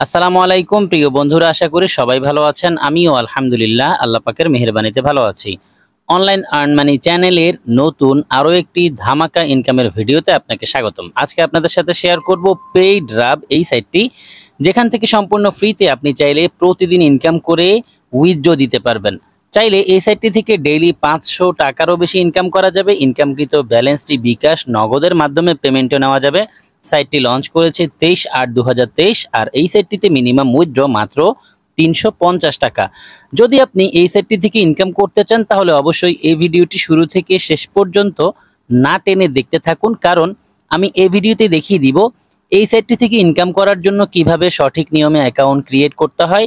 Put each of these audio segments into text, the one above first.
আসসালামু আলাইকুম প্রিয় বন্ধুরা, আশা করি সবাই ভালো আছেন। আমিও আলহামদুলিল্লাহ আল্লাহ পাকের মেহেরবানিতে ভালো আছি। অনলাইন আর্ন মানি চ্যানেলের নতুন আরো একটি ধামাকা ইনকামের ভিডিওতে আপনাকে স্বাগতম। আজকে আপনাদের সাথে শেয়ার করব পেইড্রাব এই সাইটটি, যেখান থেকে সম্পূর্ণ ফ্রিতে আপনি চাইলে প্রতিদিন ইনকাম করে উইথড্র দিতে পারবেন। চাইলে এই সাইটটি থেকে ডেইলি 500 টাকারও বেশি ইনকাম করা যাবে। ইনকামকৃত ব্যালেন্সটি বিকাশ নগদের মাধ্যমে পেমেন্টও নেওয়া যাবে। সাইটটি লঞ্চ করেছে 23/8/2023 আর এই সাইটটিতে মিনিমাম উইথড্র মাত্র 350 টাকা। যদি আপনি এই সাইটটি থেকে ইনকাম করতে চান তাহলে অবশ্যই এই ভিডিওটি শুরু থেকে শেষ পর্যন্ত না টেনে দেখতে থাকুন, কারণ আমি এই ভিডিওতে দেখিয়ে দিব এই সাইটটি থেকে ইনকাম করার জন্য কিভাবে সঠিক নিয়মে অ্যাকাউন্ট ক্রিয়েট করতে হয়,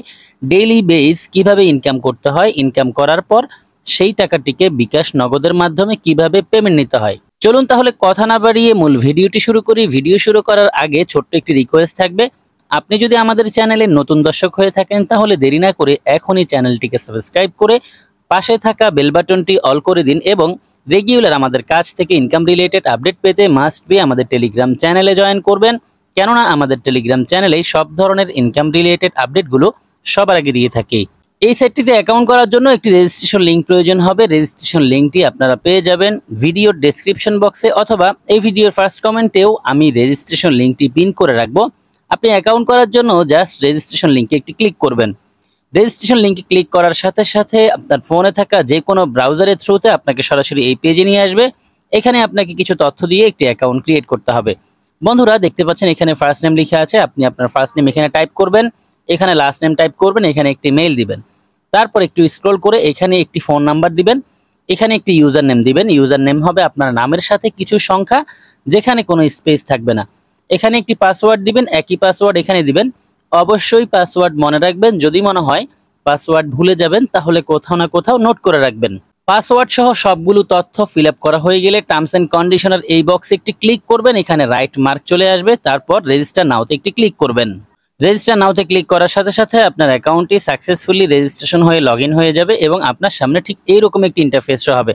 ডেইলি বেস কিভাবে ইনকাম করতে হয়, ইনকাম করার পর সেই টাকাটিকে বিকাশ নগদের মাধ্যমে কিভাবে পেমেন্ট নিতে হয়। চলুন তাহলে কথা না বাড়িয়ে মূল ভিডিওটি শুরু করি। ভিডিও শুরু করার আগে ছোট্ট একটি রিকোয়েস্ট থাকবে, আপনি যদি আমাদের চ্যানেলের নতুন দর্শক হয়ে থাকেন তাহলে দেরি না করে এখনই চ্যানেলটিকে সাবস্ক্রাইব করে পাশে থাকা বেল বাটনটি অল করে দিন এবং রেগুলার আমাদের কাছ থেকে ইনকাম রিলেটেড আপডেট পেতে মাস্ট বি আমাদের টেলিগ্রাম চ্যানেলে জয়েন করবেন, কেননা আমাদের টেলিগ্রাম চ্যানেলে সব ধরনের ইনকাম রিলেটেড আপডেটগুলো সবার আগে দিয়ে থাকি। এই সাইটটিতে অ্যাকাউন্ট করার জন্য একটি রেজিস্ট্রেশন লিঙ্ক প্রয়োজন হবে। রেজিস্ট্রেশন লিঙ্কটি আপনারা পেয়ে যাবেন ভিডিওর ডেসক্রিপশন বক্সে, অথবা এই ভিডিওর ফার্স্ট কমেন্টেও আমি রেজিস্ট্রেশন লিঙ্কটি পিন করে রাখবো। আপনি অ্যাকাউন্ট করার জন্য জাস্ট রেজিস্ট্রেশন লিঙ্কে একটি ক্লিক করবেন। রেজিস্ট্রেশন লিঙ্কে ক্লিক করার সাথে সাথে আপনার ফোনে থাকা যে কোনো ব্রাউজারের থ্রুতে আপনাকে সরাসরি এই পেজে নিয়ে আসবে। এখানে আপনাকে কিছু তথ্য দিয়ে একটি অ্যাকাউন্ট ক্রিয়েট করতে হবে। বন্ধুরা দেখতে পাচ্ছেন এখানে ফার্স্ট নেম লেখা আছে, আপনি আপনার ফার্স্ট নেম এখানে টাইপ করবেন, এখানে লাস্ট নেম টাইপ করবেন, এখানে একটি মেইল দিবেন। তারপর একটু স্ক্রল করে এখানে একটি ফোন নাম্বার দিবেন, এখানে একটি ইউজার নেম দিবেন। ইউজার নেম হবে আপনার নামের সাথে কিছু সংখ্যা, যেখানে কোনো স্পেস থাকবে না। এখানে একটি পাসওয়ার্ড দিবেন, একই পাসওয়ার্ড এখানে দিবেন। অবশ্যই পাসওয়ার্ড মনে রাখবেন, যদি মনে হয় পাসওয়ার্ড ভুলে যাবেন তাহলে কোথাও না কোথাও নোট করে রাখবেন। পাসওয়ার্ড সহ সবগুলো তথ্য ফিল আপ করা হয়ে গেলে টার্মস এন্ড কন্ডিশনের এই বক্সে একটি ক্লিক করবেন, এখানে রাইট মার্ক চলে আসবে। তারপর রেজিস্টার নাওতে একটি ক্লিক করবেন। রেজিস্টার নাওতে ক্লিক করার সাথে সাথে আপনার অ্যাকাউন্টটি সাকসেসফুলি রেজিস্ট্রেশন হয়ে লগ ইন হয়ে যাবে এবং আপনার সামনে ঠিক এইরকম একটি ইন্টারফেস শো হবে।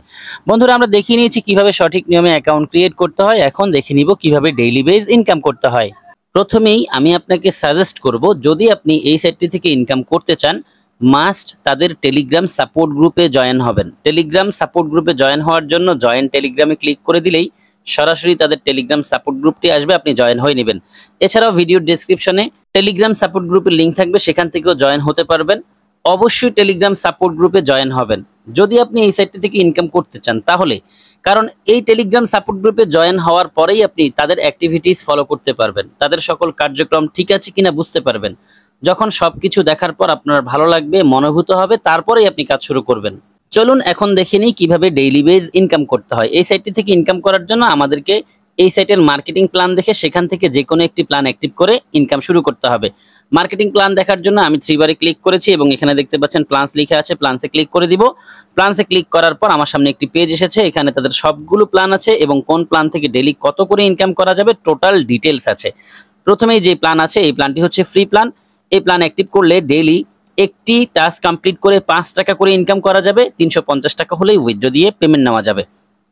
বন্ধুরা আমরা দেখিয়ে নিয়েছি কিভাবে সঠিক নিয়মে অ্যাকাউন্ট ক্রিয়েট করতে হয়, এখন দেখে নিব কিভাবে ডেইলি বেস ইনকাম করতে হয়। প্রথমেই আমি আপনাকে সাজেস্ট করব, যদি আপনি এই সাইটটি থেকে ইনকাম করতে চান মাস্ট তাদের টেলিগ্রাম সাপোর্ট গ্রুপে জয়েন হবেন। টেলিগ্রাম সাপোর্ট গ্রুপে জয়েন হওয়ার জন্য জয়েন টেলিগ্রামে ক্লিক করে দিলেই সরাসরি তাদের টেলিগ্রাম সাপোর্ট গ্রুপটি আসবে, আপনি জয়েন হয়ে নেবেন। এছাড়াও ভিডিওর ডেসক্রিপশনে টেলিগ্রাম সাপোর্ট গ্রুপের লিঙ্ক থাকবে, সেখান থেকেও জয়েন হতে পারবেন। অবশ্যই টেলিগ্রাম সাপোর্ট গ্রুপে জয়েন হবেন যদি আপনি এই সাইটটি থেকে ইনকাম করতে চান তাহলে, কারণ এই টেলিগ্রাম সাপোর্ট গ্রুপে জয়েন হওয়ার পরেই আপনি তাদের অ্যাক্টিভিটিস ফলো করতে পারবেন, তাদের সকল কার্যক্রম ঠিক আছে কিনা বুঝতে পারবেন। যখন সবকিছু দেখার পর আপনার ভালো লাগবে, মনোভূত হবে, তারপরেই আপনি কাজ শুরু করবেন। চলুন এখন দেখে নিই কিভাবে ডেইলি বেজ ইনকাম করতে হয়। এই সাইটটি থেকে ইনকাম করার জন্য আমাদেরকে এই সাইটের মার্কেটিং প্ল্যান দেখে সেখান থেকে যে কোনো একটি প্ল্যান অ্যাক্টিভ করে ইনকাম শুরু করতে হবে। মার্কেটিং প্ল্যান দেখার জন্য আমি 3 বারে ক্লিক করেছি এবং এখানে দেখতে পাচ্ছেন প্ল্যানস লেখা আছে, প্ল্যানসে ক্লিক করে দিব। প্ল্যানসে ক্লিক করার পর আমার সামনে একটি পেজ এসেছে, এখানে তাদের সবগুলো প্ল্যান আছে এবং কোন প্ল্যান থেকে ডেইলি কত করে ইনকাম করা যাবে টোটাল ডিটেলস আছে। প্রথমেই যে প্ল্যান আছে এই প্ল্যানটি হচ্ছে ফ্রি প্ল্যান। এই প্ল্যান অ্যাক্টিভ করলে ডেইলি একটি টাস্ক কমপ্লিট করে 5 টাকা করে ইনকাম করা যাবে, 350 টাকা হলেই উইথড্র দিয়ে পেমেন্ট নেওয়া যাবে।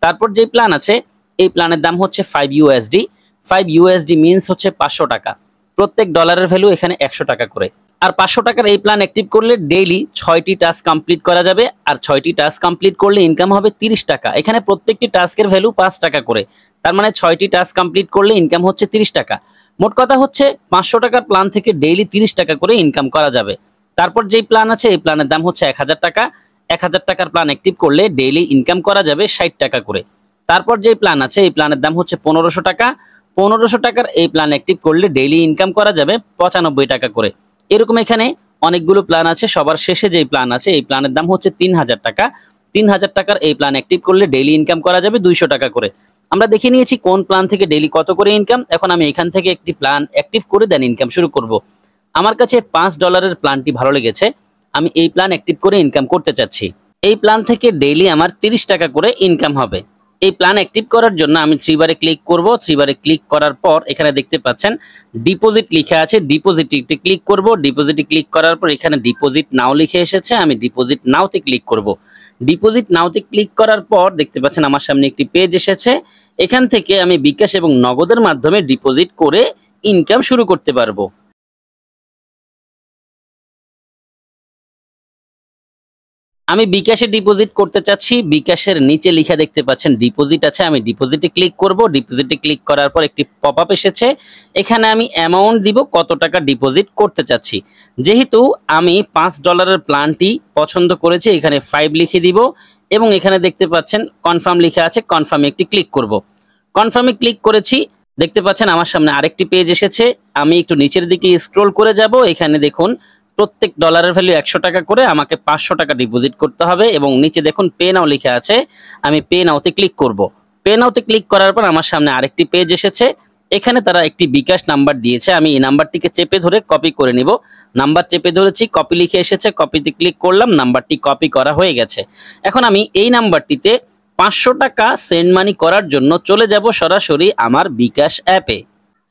তারপর যে প্ল্যান আছে এই প্ল্যানের দাম হচ্ছে 5 ইউএসডি। 5 ইউএসডি মিনস হচ্ছে 500 টাকা। প্রত্যেক ডলারের ভ্যালু এখানে 100 টাকা করে। আর 500 টাকার এই প্ল্যান অ্যাক্টিভ করলে ডেইলি 6টি টাস্ক কমপ্লিট করা যাবে, আর 6টি টাস্ক কমপ্লিট করলে ইনকাম হবে 30 টাকা। এখানে প্রত্যেকটি টাস্কের ভ্যালু 5 টাকা করে, তার মানে 6টি টাস্ক কমপ্লিট করলে ইনকাম হচ্ছে 30 টাকা। মোট কথা হচ্ছে 500 টাকার প্ল্যান থেকে ডেইলি 30 টাকা করে ইনকাম করা যাবে। তারপর যেই প্ল্যান আছে এই প্ল্যানের দাম হচ্ছে 1000 টাকা। 1000 টাকার প্ল্যান অ্যাক্টিভ করলে ডেইলি ইনকাম করা যাবে 60 টাকা করে। তারপর যেই প্ল্যান আছে এই প্ল্যানের দাম হচ্ছে 1500 টাকা। 1500 টাকার এই প্ল্যান অ্যাক্টিভ করলে ডেইলি ইনকাম করা যাবে 95 টাকা করে। এরকম এখানে অনেকগুলো প্ল্যান আছে, সবার শেষে যেই প্ল্যান আছে এই প্ল্যানের দাম হচ্ছে 3000 টাকা। 3000 টাকার এই প্ল্যান অ্যাক্টিভ করলে ডেইলি ইনকাম করা যাবে 200 টাকা করে। আমরা দেখে নিয়েছি কোন প্ল্যান থেকে ডেইলি কত করে ইনকাম। এখন আমি এখান থেকে একটি প্ল্যান অ্যাক্টিভ করে দেন ইনকাম শুরু করব। আমার কাছে $5 প্ল্যানটি ভালো লেগেছে, আমি এই প্ল্যান অ্যাক্টিভ করে ইনকাম করতে চাচ্ছি। এই প্ল্যান থেকে ডেইলি আমার 30 টাকা করে ইনকাম হবে। এই প্ল্যান অ্যাক্টিভ করার জন্য আমি 3 বারে ক্লিক করব। 3 বারে ক্লিক করার পর এখানে দেখতে পাচ্ছেন ডিপোজিট লেখা আছে, ডিপোজিটে ক্লিক করব। ডিপোজিটে ক্লিক করার পর এখানে ডিপোজিট নাও লিখে এসেছে, আমি ডিপোজিট নাওতে ক্লিক করব। ডিপোজিট নাওতে ক্লিক করার পর দেখতে পাচ্ছেন আমার সামনে একটি পেজ এসেছে, এখান থেকে আমি বিকাশ এবং নগদের মাধ্যমে ডিপোজিট করে ইনকাম শুরু করতে পারবো। আমি বিকাশে ডিপোজিট করতে চাচ্ছি। বিকাশের নিচে লেখা দেখতে পাচ্ছেন ডিপোজিট আছে, আমি ডিপোজিটে ক্লিক করব। ডিপোজিটে ক্লিক করার পর একটি পপআপ এসেছে, এখানে আমি অ্যামাউন্ট দিব, কত টাকা ডিপোজিট করতে চাচ্ছি। যেহেতু আমি $5 প্ল্যানটি পছন্দ করেছি, এখানে 5 লিখে দিব এবং এখানে দেখতে পাচ্ছেন কনফার্ম লেখা আছে, কনফার্মে একটি ক্লিক করব। কনফার্মে ক্লিক করেছি, দেখতে পাচ্ছেন আমার সামনে আরেকটি পেজ এসেছে। আমি একটু নিচের দিকে স্ক্রল করে যাব, এখানে দেখুন প্রত্যেক ডলারের ভ্যালু 100 টাকা করে, আমাকে 500 টাকা ডিপোজিট করতে হবে এবং নিচে দেখুন পে নাও লেখা আছে, আমি পে নাওতে ক্লিক করব। পে নাওতে ক্লিক করার পর আমার সামনে আরেকটি পেজ এসেছে, এখানে তারা একটি বিকাশ নাম্বার দিয়েছে, আমি এই নাম্বারটিকে চেপে ধরে কপি করে নিব। নাম্বার চেপে ধরেছি, কপি লিখে এসেছে, কপিতে ক্লিক করলাম, নাম্বারটি কপি করা হয়ে গেছে। এখন আমি এই নাম্বারটিতে 500 টাকা সেন্ড মানি করার জন্য চলে যাব সরাসরি আমার বিকাশ অ্যাপে।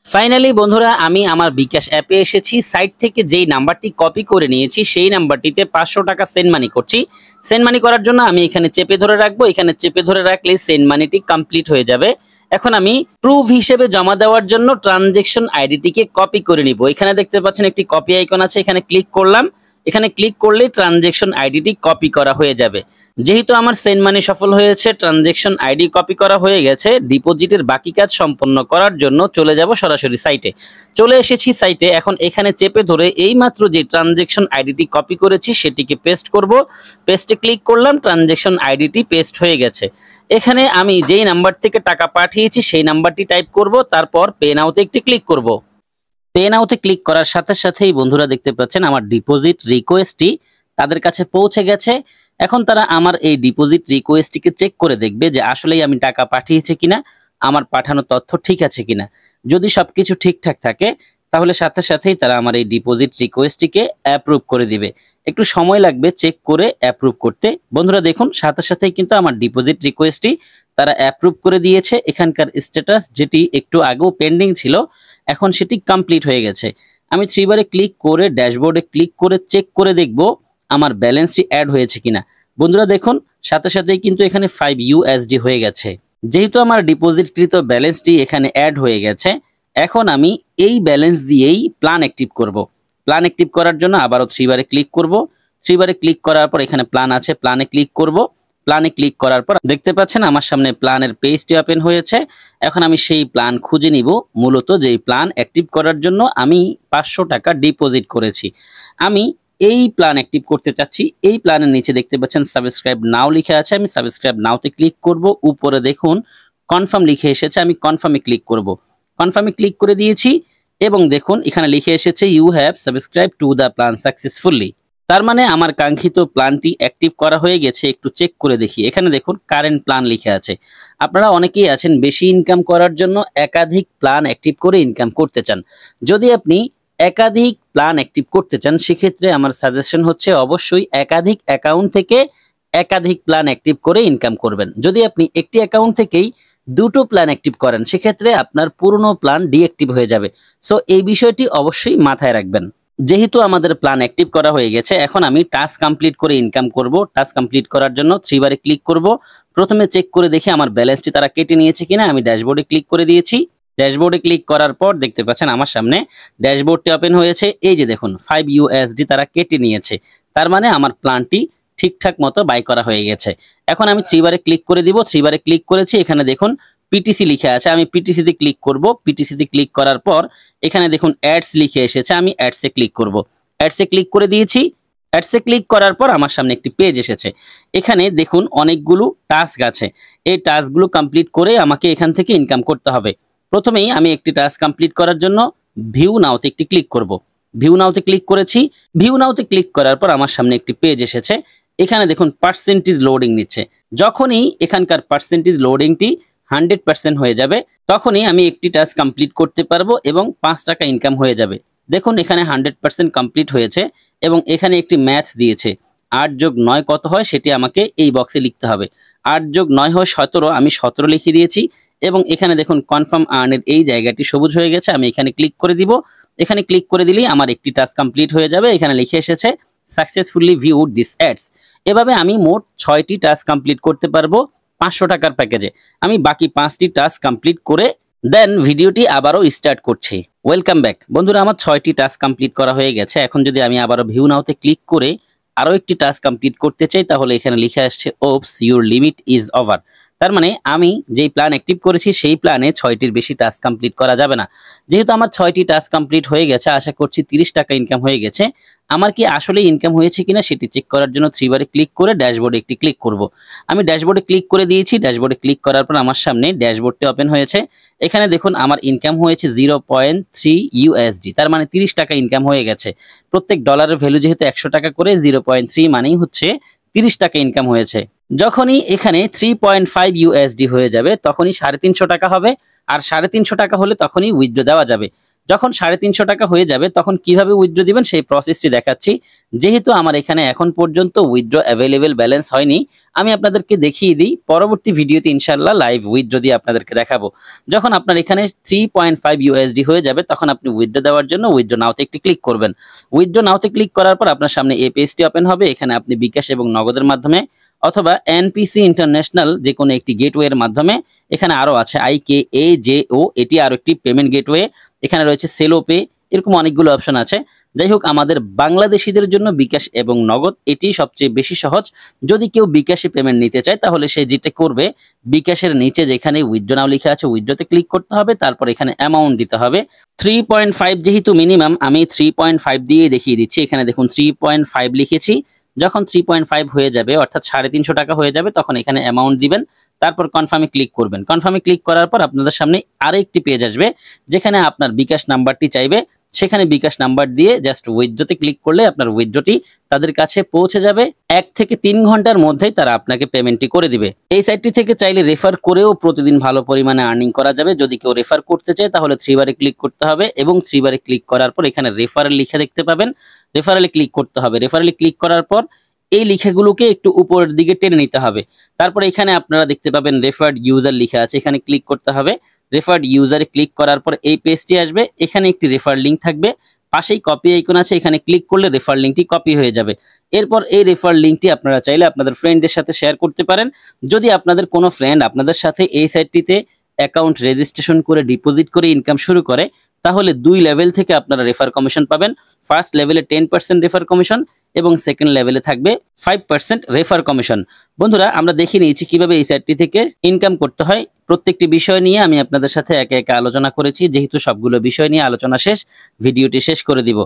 ফাইনালি বন্ধুরা, আমি আমার বিকাশ অ্যাপে এসেছি। সাইট থেকে যেই নাম্বারটি কপি করে নিয়েছি সেই নাম্বারটিতে 500 টাকা সেন্ড মানি করছি। সেন্ড মানি করার জন্য আমি এখানে চেপে ধরে রাখবো, এখানে চেপে ধরে রাখলে সেন্ড মানিটি কমপ্লিট হয়ে যাবে। এখন আমি প্রুফ হিসেবে জমা দেওয়ার জন্য ট্রানজ্যাকশন আইডিটিকে কপি করে নিব। এখানে দেখতে পাচ্ছেন একটি কপি আইকন আছে, এখানে ক্লিক করলাম। এখানে ক্লিক করলেই ট্রানজ্যাকশন আইডিটি কপি করা হয়ে যাবে। যেহেতু আমার সেন্ড মানি সফল হয়েছে, ট্রানজ্যাকশন আইডি কপি করা হয়ে গেছে, ডিপোজিটের বাকি কাজ সম্পন্ন করার জন্য চলে যাব সরাসরি সাইটে। চলে এসেছি সাইটে, এখন এখানে চেপে ধরে এইমাত্র যে ট্রানজ্যাকশন আইডিটি কপি করেছি সেটিকে পেস্ট করব। পেস্টে ক্লিক করলাম, ট্রানজ্যাকশন আইডিটি পেস্ট হয়ে গেছে। এখানে আমি যেই নাম্বার থেকে টাকা পাঠিয়েছি সেই নাম্বারটি টাইপ করব, তারপর পে নাওতে একটি ক্লিক করব। পে নাওতে ক্লিক করার সাথে সাথেই বন্ধুরা দেখতে পাচ্ছেন আমার ডিপোজিট রিকোয়েস্টটি তাদের কাছে পৌঁছে গেছে। এখন তারা আমার এই ডিপোজিট রিকোয়েস্টটিকে চেক করে দেখবে যে আসলেই আমি টাকা পাঠিয়েছি কিনা, আমার পাঠানো তথ্য ঠিক আছে কিনা। যদি সবকিছু ঠিকঠাক থাকে তাহলে সাথে সাথেই তারা আমার এই ডিপোজিট রিকোয়েস্টটিকে অ্যাপ্রুভ করে দিবে। একটু সময় লাগবে চেক করে অ্যাপ্রুভ করতে। বন্ধুরা দেখুন সাথে সাথেই কিন্তু আমার ডিপোজিট রিকোয়েস্টটি তারা অ্যাপ্রুভ করে দিয়েছে। এখানকার স্ট্যাটাস যেটি একটু আগেও পেন্ডিং ছিল, এখন সেটি কমপ্লিট হয়ে গেছে। আমি 3 বারে ক্লিক করে ড্যাশবোর্ডে ক্লিক করে চেক করে দেখব আমার ব্যালেন্সটি অ্যাড হয়েছে কিনা। বন্ধুরা দেখুন সাথে সাথেই কিন্তু এখানে 5 USD হয়ে গেছে। যেহেতু আমার ডিপোজিটকৃত ব্যালেন্সটি এখানে অ্যাড হয়ে গেছে, এখন আমি এই ব্যালেন্স দিয়েই প্ল্যান অ্যাক্টিভ করব। প্ল্যান অ্যাক্টিভ করার জন্য আবারও 3 বারে ক্লিক করব। 3 বারে ক্লিক করার পর এখানে প্ল্যান আছে, প্ল্যানে ক্লিক করব। প্ল্যানে ক্লিক করার পর দেখতে পাচ্ছেন আমার সামনে প্ল্যানের পেজটি ওপেন হয়েছে। এখন আমি সেই প্ল্যান খুঁজে নিব, মূলত যেই প্ল্যান অ্যাক্টিভ করার জন্য আমি 500 টাকা ডিপোজিট করেছি। আমি এই প্ল্যান অ্যাক্টিভ করতে চাচ্ছি। এই প্ল্যানের নিচে দেখতে পাচ্ছেন সাবস্ক্রাইব নাও লেখা আছে, আমি সাবস্ক্রাইব নাওতে ক্লিক করব। উপরে দেখুন কনফার্ম লিখে এসেছে, আমি কনফার্মে ক্লিক করব। কনফার্মে ক্লিক করে দিয়েছি এবং দেখুন এখানে লিখে এসেছে you have subscribed to the plan successfully. তার মানে আমার কাঙ্ক্ষিত প্ল্যানটি অ্যাক্টিভ করা হয়ে গেছে। একটু চেক করে দেখি, এখানে দেখুন কারেন্ট প্ল্যান লিখে আছে। আপনারা অনেকেই আছেন বেশি ইনকাম করার জন্য একাধিক প্ল্যান অ্যাক্টিভ করে ইনকাম করতে চান। যদি আপনি একাধিক প্ল্যান অ্যাক্টিভ করতে চান সেক্ষেত্রে আমার সাজেশন হচ্ছে অবশ্যই একাধিক অ্যাকাউন্ট থেকে একাধিক প্ল্যান অ্যাক্টিভ করে ইনকাম করবেন। যদি আপনি একটি অ্যাকাউন্ট থেকেই দুটো প্ল্যান অ্যাক্টিভ করেন সেক্ষেত্রে আপনার পুরনো প্ল্যান ডিঅ্যাক্টিভ হয়ে যাবে। সো এই বিষয়টি অবশ্যই মাথায় রাখবেন। যেহেতু আমাদের প্ল্যান অ্যাক্টিভ করা হয়ে গেছে, এখন আমি টাস্ক কমপ্লিট করে ইনকাম করব। টাস্ক কমপ্লিট করার জন্য 3 বারে ক্লিক করব। প্রথমে চেক করে দেখি আমার ব্যালেন্সটি তারা কেটে নিয়েছে কিনা। আমি ড্যাশবোর্ডে ক্লিক করে দিয়েছি। ড্যাশবোর্ডে ক্লিক করার পর দেখতে পাচ্ছেন আমার সামনে ড্যাশবোর্ডটি ওপেন হয়েছে। এই যে দেখুন 5 USD তারা কেটে নিয়েছে। তার মানে আমার প্ল্যানটি ঠিকঠাক মতো বাই করা হয়ে গেছে। এখন আমি 3 বারে ক্লিক করে দিব। 3 বারে ক্লিক করেছি, এখানে দেখুন পিটিসি লিখে আছে, আমি পিটিসি তে ক্লিক করব। পিটিসি তে ক্লিক করার পর এখানে দেখুন অ্যাডস লিখে এসেছে, আমি অ্যাডসে ক্লিক করব। অ্যাডসে ক্লিক করে দিয়েছি। অ্যাডসে ক্লিক করার পর আমার সামনে একটি পেজ এসেছে। এখানে দেখুন অনেকগুলো টাস্ক আছে। এই টাস্কগুলো কমপ্লিট করে আমাকে এখান থেকে ইনকাম করতে হবে। প্রথমেই আমি একটি টাস্ক কমপ্লিট করার জন্য ভিউ নাওতে একটি ক্লিক করব। ভিউ নাওতে ক্লিক করেছি। ভিউ নাওতে ক্লিক করার পর আমার সামনে একটি পেজ এসেছে। এখানে দেখুন পার্সেন্টেজ লোডিং নিচ্ছে। যখনই এখানকার পার্সেন্টেজ লোডিংটি 100% হয়ে যাবে তখনই আমি একটি টাস্ক কমপ্লিট করতে পারবো এবং 5 টাকা ইনকাম হয়ে যাবে। দেখুন এখানে 100% কমপ্লিট হয়েছে এবং এখানে একটি ম্যাথ দিয়েছে 8 যোগ 9 কত হয় সেটি আমাকে এই বক্সে লিখতে হবে। 8 যোগ 9 হয় 17, আমি 17 লিখে দিয়েছি এবং এখানে দেখুন কনফার্ম আর্নের এই জায়গাটি সবুজ হয়ে গেছে। আমি এখানে ক্লিক করে দিব। এখানে ক্লিক করে দিলেই আমার একটি টাস্ক কমপ্লিট হয়ে যাবে। এখানে লিখে এসেছে সাকসেসফুলি ভিউড দিস অ্যাডস। এভাবে আমি মোট 6টি টাস্ক কমপ্লিট করতে পারবো 500 টাকার প্যাকেজে। আমি বাকি 5টি টাস্ক কমপ্লিট করে দেন ভিডিওটি আবারও স্টার্ট করছি। ওয়েলকাম ব্যাক বন্ধুরা, আমার 6টি টাস্ক কমপ্লিট করা হয়ে গেছে। এখন যদি আমি আবারও ভিউ নাওতে ক্লিক করে আরো একটি টাস্ক কমপ্লিট করতে চাই, তাহলে এখানে লিখে আসছে ওপস ইউর লিমিট ইজ ওভার। তার মানে আমি যেই প্ল্যান অ্যাক্টিভ করেছি সেই প্ল্যানে 6টির বেশি টাস্ক কমপ্লিট করা যাবে না। যেহেতু আমার 6টি টাস্ক কমপ্লিট হয়ে গেছে, আশা করছি 30 টাকা ইনকাম হয়ে গেছে। আমার কি আসলে ইনকাম হয়েছে কিনা সেটি চেক করার জন্য 3 বারে ক্লিক করে ড্যাশবোর্ডে একটি ক্লিক করব। আমি ড্যাশবোর্ডে ক্লিক করে দিয়েছি। ড্যাশবোর্ডে ক্লিক করার পর আমার সামনে ড্যাশবোর্ডটি ওপেন হয়েছে। এখানে দেখুন আমার ইনকাম হয়েছে 0.3 ইউএসডি, তার মানে 30 টাকা ইনকাম হয়ে গেছে। প্রত্যেক ডলারের ভ্যালু যেহেতু 100 টাকা করে, 0.3 মানেই হচ্ছে 30 টাকা ইনকাম হয়েছে। যখনই এখানে 3.5 ইউএসডি হয়ে যাবে তখনই 350 টাকা হবে, আর 350 টাকা হলে তখনই উইথড্র দেওয়া যাবে। যখন 350 টাকা হয়ে যাবে তখন কিভাবে উইথড্র দিবেন সেই প্রসেসটি দেখাচ্ছি। যেহেতু আমার এখানে এখন পর্যন্ত উইথড্র অ্যাভেলেবেল ব্যালেন্স হয়নি, আমি আপনাদেরকে দেখিয়ে দিই। পরবর্তী ভিডিওতে ইনশাআল্লাহ লাইভ উইথড্র দিয়ে আপনাদেরকে দেখাবো। যখন আপনার এখানে 3.5 ইউএসডি হয়ে যাবে তখন আপনি উইথড্র দেওয়ার জন্য উইথড্র নাওতে একটি ক্লিক করবেন। উইথড্র নাওতে ক্লিক করার পর আপনার সামনে এই পেজটি ওপেন হবে। এখানে আপনি বিকাশ এবং নগদের মাধ্যমে অথবা এনপিসি ইন্টারন্যাশনাল যে কোনো একটি গেটওয়ের মাধ্যমে, এখানে আরো আছে IKAJO, এটি আরো একটি পেমেন্ট গেটওয়ে। এখানে রয়েছে সেলো পে, এরকম অনেকগুলো অপশন আছে। যাই হোক, আমাদের বাংলাদেশিদের জন্য বিকাশ এবং নগদ এটি সবচেয়ে বেশি সহজ। যদি কেউ বিকাশে পেমেন্ট নিতে চায় তাহলে সে যেটা করবে, বিকাশের নিচে যেখানে উইথড্র নাও লেখা আছে উইথড্রতে ক্লিক করতে হবে, তারপর এখানে অ্যামাউন্ট দিতে হবে 3.5। যেহেতু মিনিমাম, আমি 3.5 দিয়ে দেখিয়ে দিচ্ছি। এখানে দেখুন 3.5 লিখেছি। যখন 3.5 হয়ে যাবে অর্থাৎ 350 টাকা হয়ে যাবে তখন এখানে অ্যামাউন্ট দিবেন, তারপর কনফার্মে ক্লিক করবেন। কনফার্মে ক্লিক করার পর আপনাদের সামনে আরেকটি পেজ আসবে যেখানে আপনার বিকাশ নাম্বারটি চাইবে। সেখানে বিকাশ নাম্বার দিয়ে জাস্ট উইথড্রতে ক্লিক করলে আপনার উইথড্রটি তাদের কাছে পৌঁছে যাবে। 1 থেকে 3 ঘন্টার মধ্যেই তারা আপনাকে পেমেন্টটি করে দিবে। এই সাইটটি থেকে চাইলে রেফার করেও প্রতিদিন ভালো পরিমাণে আর্নিং করা যাবে। যদি কেউ রেফার করতে চায় তাহলে 3 বারে ক্লিক করতে হবে এবং 3 বারে ক্লিক করার পর এখানে রেফারেল লিখে দেখতে পাবেন, রেফারেলে ক্লিক করতে হবে। রেফারেলে ক্লিক করার পর এই লেখাগুলোকে একটু উপরের দিকে টেনে নিতে হবে। তারপর এখানে আপনারা দেখতে পাবেন রেফার্ড ইউজার লেখা আছে, এখানে ক্লিক করতে হবে। রেফার্ড ইউজারে ক্লিক করার পর এই পেজটি আসবে। এখানে একটি রেফার লিঙ্ক থাকবে, পাশেই কপি আইকন আছে, এখানে ক্লিক করলে রেফার লিঙ্কটি কপি হয়ে যাবে। এরপর এই রেফার লিঙ্কটি আপনারা চাইলে আপনাদের ফ্রেন্ডদের সাথে শেয়ার করতে পারেন। যদি আপনাদের কোনো ফ্রেন্ড আপনাদের সাথে এই সাইটটিতে অ্যাকাউন্ট রেজিস্ট্রেশন করে ডিপোজিট করে ইনকাম শুরু করে, তাহলে 2 লেভেল থেকে আপনারা রেফার কমিশন পাবেন। ফার্স্ট লেভেলে 10% রেফার কমিশন এবং সেকেন্ড লেভেলে থাকবে 5% রেফার কমিশন। বন্ধুরা, আমরা দেখে নিয়েছি কিভাবে এই সাইটটি থেকে ইনকাম করতে হয়। প্রত্যেকটি বিষয় নিয়ে আমি আপনাদের সাথে একে একে আলোচনা করেছি। যেহেতু সবগুলো বিষয় নিয়ে আলোচনা শেষ, ভিডিওটি শেষ করে দিব।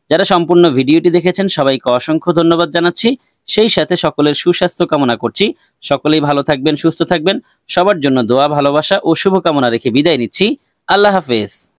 যারা সম্পূর্ণ ভিডিওটি দেখেছেন সবাইকে অসংখ্য ধন্যবাদ জানাচ্ছি। সেই সাথে সকলের সুস্বাস্থ্য কামনা করছি। সকলেই ভালো থাকবেন, সুস্থ থাকবেন। সবার জন্য দোয়া, ভালোবাসা ও শুভকামনা রেখে বিদায় নিচ্ছি। আল্লাহ হাফেজ।